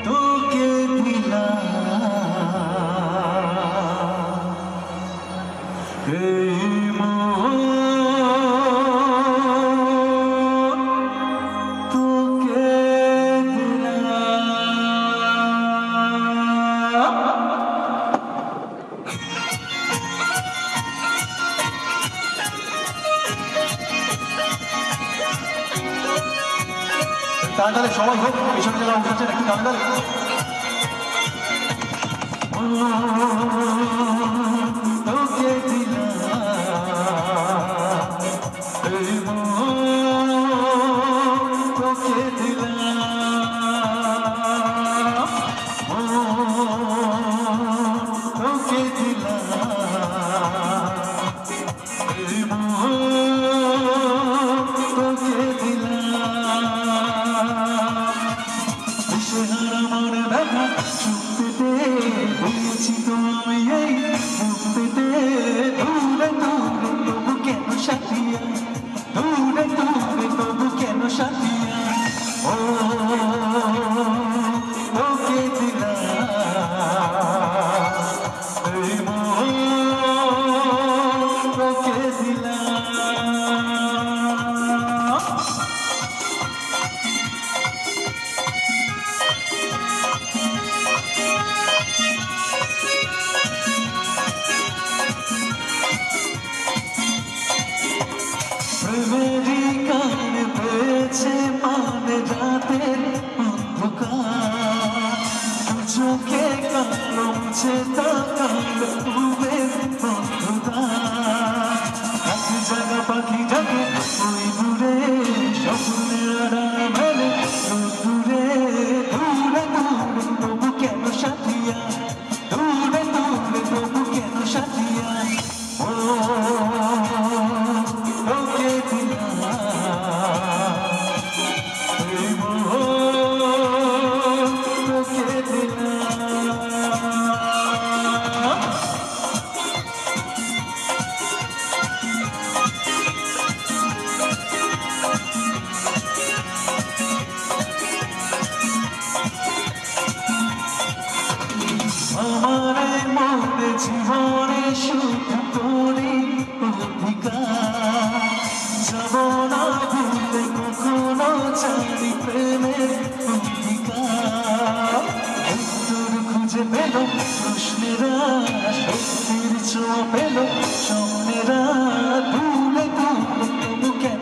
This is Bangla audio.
তোকে দিলাম এই মন, তোকে দিলাম। তালে তালে সবাই হোক, পিছনে যারা উঠেছেন একটু তালে তালে। তোকে দিলাম এই মন, তোকে দিলাম তোকে দিলাম এই মন, তোকে দিলাম। দিশেহারা মন ব্যথা চুপতে বুঝেছি তো আমি এই মুহূর্তে, দূরে দূরে তবু কেন সাথিয়া, দূরে দূরে তবু কেন সাথিয়া। ও তোকে দিলাম এই মন, তোকে দিলাম। প্রেমেরই গান পেয়েছে মানে রাতের অন্ধকার, চোখে কালো মুছে তাকালো ঘুমের বন্ধুদার। এক জায়গা পাখি ডাকে ওই দূরে, স্বপ্নের আড়াল মেলে দূরে, দূরে দূরে তবু কেন সাথিয়া, দূরে দূরে তবু কেন সাথিয়া। ও তোকে দিলাম এই মন, তোকে দিলাম। আমার মনে জীবনে শুধু তোরই অধিকার, যাব না ভুলতে কখনো জানি প্রেমের অধিকার। উত্তর খুঁজে পেল প্রশ্নেরা, সত্যির ছোঁয়া পেল স্বপ্নেরা, দূরে দূরে তবু কেন